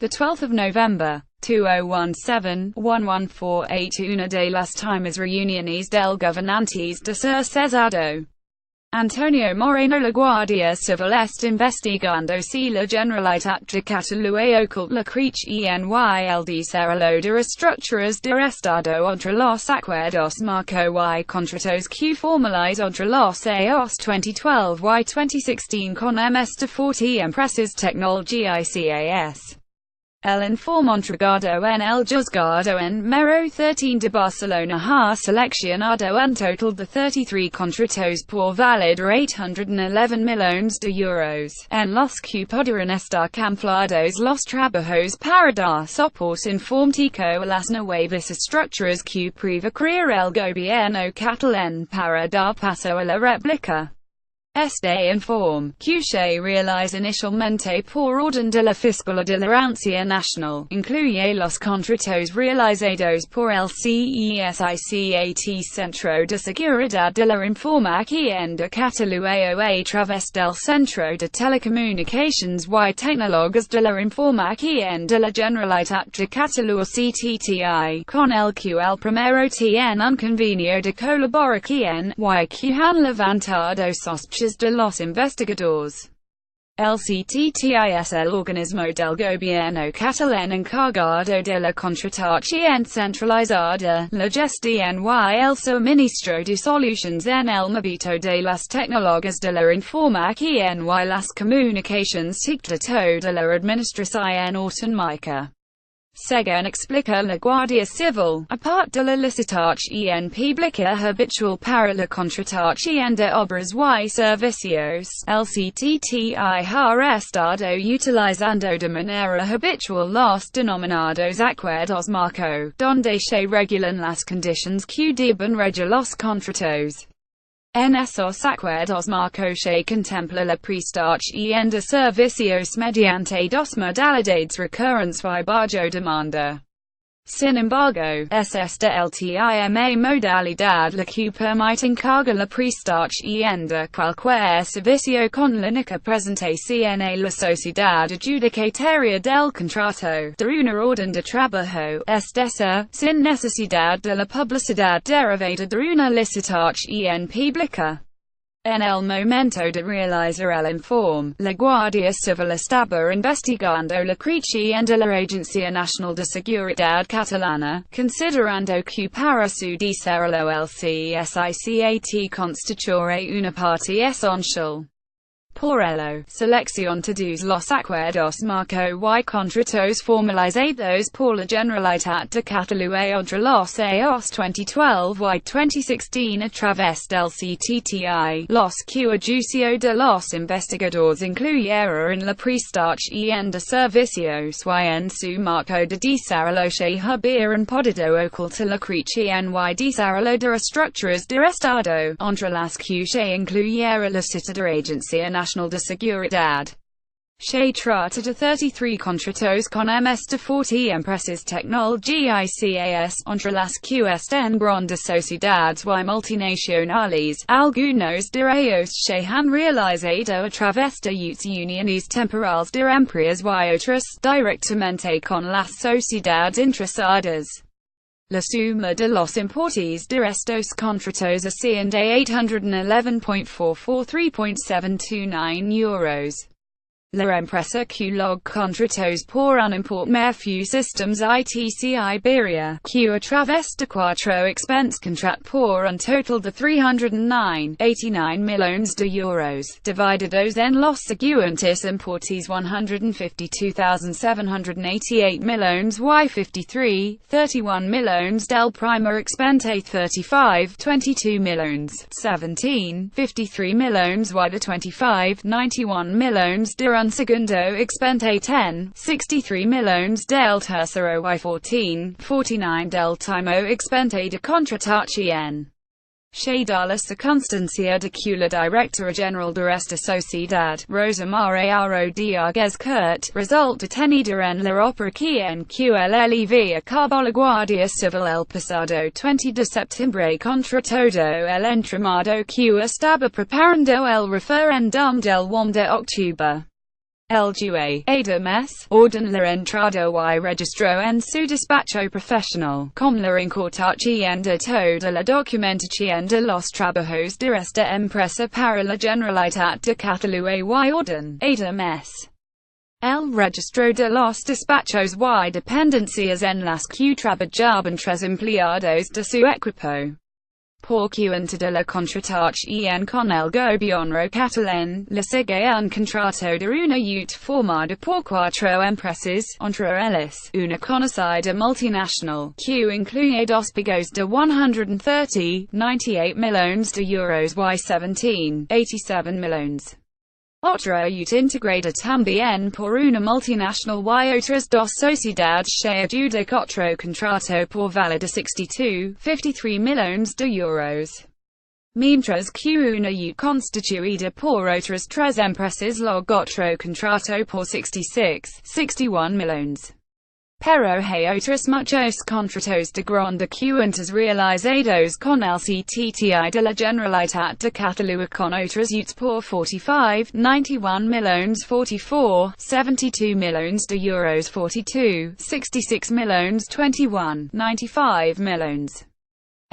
The 12th of November, 2017-1148 Una de las Timas Reuniones del Gobernantes de Cesado. Antonio MORENOLa Guardia Civil est investigando si la Generalitat de Catalu ocult la creaci en el desarrollo de estructuras de estado entre los acuerdos marco y contratos que formaliza entre los años 2012 y 2016 con de 40 empresas tecnológicas. El informe entregado en el juzgado en Mero 13 de Barcelona ha seleccionado un total de 33 contratos por valor de 811 millones de euros, en los que podrán estar camuflados los trabajos para dar soporte informático a las nuevas estructuras que prevé crear el gobierno catalán para dar paso a la réplica. Este informe, que se realiza inicialmente por orden de la Fiscalía de la Audiencia Nacional, incluye los contratos realizados por el CESICAT Centro de Seguridad de la Información de Catalu a través del Centro de Telecomunicaciones y Tecnologías de la Información de la Generalitat de Catalu CTTI, con el que el primero tiene un convenio de colaboración, y que han levantado sospechas de los investigadores. El CTTI es el organismo del gobierno catalán encargado de la contratación centralizada, la gestión y el suministro de soluciones en el ámbito de las tecnologías de la información y las comunicaciones de toda la administración autonómica. Según explica la Guardia Civil, aparte de la licitación pública habitual para la contratación de obras y servicios, el CTTI ha estado utilizando de manera habitual los denominados acuerdos marco, donde se regulan las condiciones que deben regir los contratos. En esos acuerdos marco se contempla la prestación de servicios mediante dos modalidades recurrencia y bajo demanda. Sin embargo, es esta ltima modalidad la que permite encargar la prestación de cualquier servicio con la única presentación a la sociedad adjudicataria del contrato, de una orden de trabajo, es decir, sin necesidad de la publicidad derivada de una licitación pública. En el momento de realizar el informe, la Guardia Civil estaba investigando la creación de la Agencia Nacional de Seguridad Catalana, considerando que para su desarrollo el CSICAT constituye una parte esencial. Por ello, selección todos los acuerdos marco y contratos formalizados por la Generalitat de Catalu entre los años 2012 y 2016 a través del CTTI, los que a juicio de los investigadores incluyeron la prestación de servicios y en su marco de desarrollo se hubieran podido ocultar la creación y desarrollo de estructuras de estado, entre las que se incluyera la citada Agencia Nacional de Seguridad. Se trata de 33 contratos con de 40 empresas tecnológicas, entre las que están grandes sociedades y multinacionales, algunos de ellos se han realizado a través de uniones temporales de empresas y otras, directamente con las sociedades interesadas. La suma de los importes de estos contratos asciende a 811.443.729 euros. La empresa que log contratos por un import Merfu Systems ITC Iberia, que a través de 4 expense contract por un total de 309.89 millones de euros, divididos en los siguientes importes 152.788 millones y 53.31 millones del primer expense 35.22 millones, 17.53 millones y de 25.91 millones de un segundo expense 10.63 millones del tercero y 14.49 del último expense de contratación. Se da la circunstancia de que la directora general de esta sociedad, Rosa María Rodríguez Curt, resulta detenida en la operación que lleva a cabo la Guardia Civil el pasado 20 de septiembre contra todo el entramado que estaba preparando el referéndum del 1 de octubre. LGA, ADMS, orden la entrada y registro en su despacho profesional, com la incortación de toda la documentación de los trabajos de esta empresa para la Generalitat de Catalu y orden, ADMS. El registro de los despachos y dependencias en las que trabajaban tres empleados de su equipo. Por cuenta de la contratación con el gobierno catalán, le sigue un contrato de una UT formado por cuatro empresas, entre ellas, una conocida multinacional, que incluye dos pagos de 130,98 millones de euros y 17,87 millones. Otra UT integrada también por una multinacional y otras dos sociedades se adjudica otro contrato por valor de 62,53 millones de euros. Mientras que una UT constituida por otras tres empresas logró otro contrato por 66,61 millones. Pero hay otros muchos contratos de grande cuentas realizados con el CTTI de la Generalitat de Catalu con otras UTs por 45,91 millones, 44,72 millones de euros, 42,66 millones, 21,95 millones.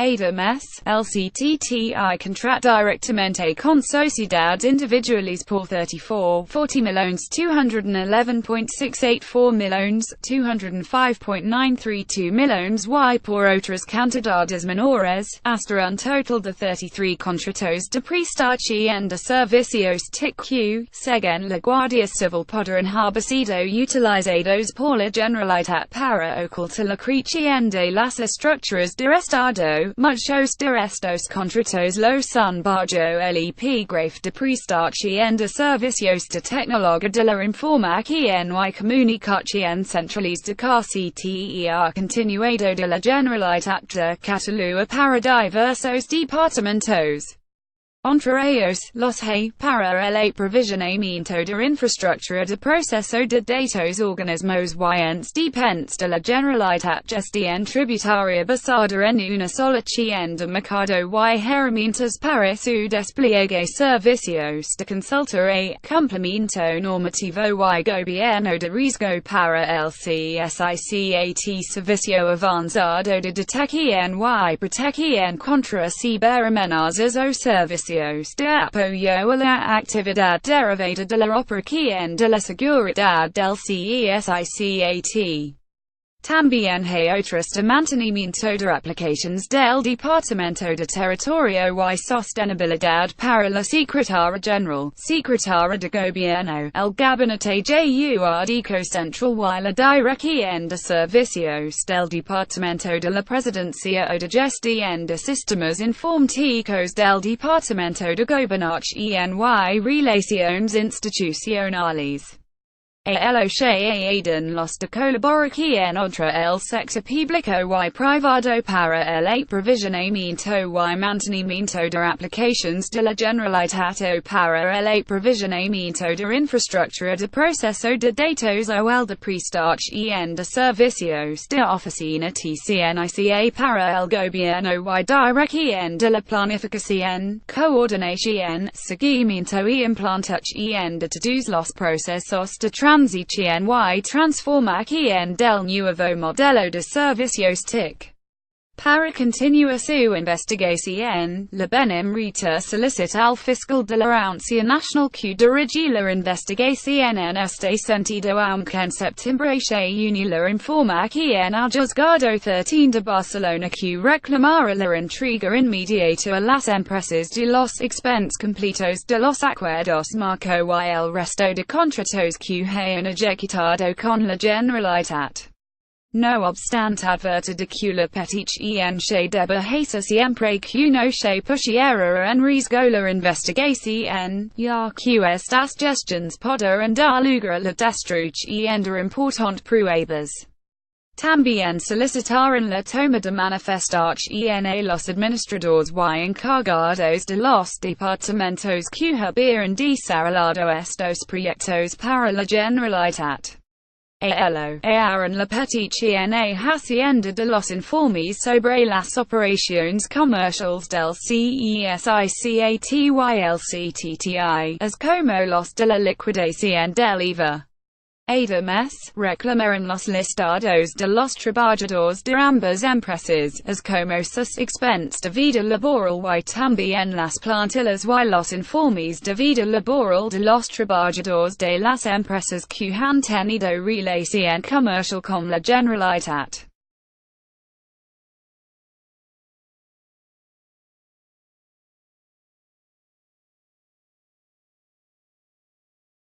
ADMS, el CTTI contrata directamente con sociedades individuales por 34,40 millones, 211,684 millones, 205,932 millones y por otras cantidades menores, hasta un total de 33 contratos de prestación de servicios TIC, según la Guardia Civil podrán haber sido utilizados por la Generalitat para ocultar la creación de las estructuras de estado. Muchos de estos contratos los son bajo el epígrafe de prestación de servicios de tecnología de la información y comunicación centrales de CTER continuado de la Generalitat de Catalu para diversos departamentos. Entre ellos, los hay, para el aprovisionamiento de infraestructura de proceso de datos organismos y entes dependentes de la Generalitat gestión tributaria basada en una solución de mercado y herramientas para su despliegue servicios de consulta y cumplimiento normativo y gobierno de riesgo para el CSICAT servicio avanzado de detección y protección contra ciberamenazas o servicios de apoyo a la actividad derivada de la operación de la seguridad del CSICAT. También hay otras de mantenimiento de aplicaciones del Departamento de Territorio y Sostenibilidad para la Secretaria General, Secretaria de Gobierno, el Gabinete Jurídico Central y la Dirección de Servicios del Departamento de la Presidencia o de Gestión de Sistemas Informáticos del Departamento de Gobernación y Relaciones Institucionales. El Aden los de colaboración entre el sector público y privado para el aprovisionamiento y mantenimiento de aplicaciones de la Generalitat o para el aprovisionamiento de infraestructura de proceso de datos o el de prestación de servicios de oficina TCNICA para el gobierno y dirección de la planificación, coordinación, seguimiento y implantación de todos los procesos de transición y transformación del nuevo modelo de servicios TIC. Para continuar su investigación, la Benemrita solicita al fiscal de la Audiencia Nacional que dirige la investigación en este sentido, aunque en septiembre se unió la información al juzgado 13 de Barcelona que reclamara la entrega inmediata a las empresas de los expenses completos de los acuerdos marco y el resto de contratos que hayan ejecutado con la Generalitat. No obstante, advierte de que la petición se debe hacer siempre que no se pusiera en riesgo la investigación, ya que estas gestiones podrán dar lugar a la destrucción de importantes pruebas. También solicitaron la toma de manifestación a los administradores y encargados de los departamentos que hubieran desarrollado estos proyectos para la Generalitat. Aaron la petición hacienda de los informes sobre las operaciones comerciales del CESICATYLCTTI, as como los de la liquidación del IVA. Además, reclamaron los listados de los trabajadores de ambas empresas, as como sus expenses de vida laboral y también las plantillas y los informes de vida laboral de los trabajadores de las empresas que han tenido relación comercial con la Generalitat.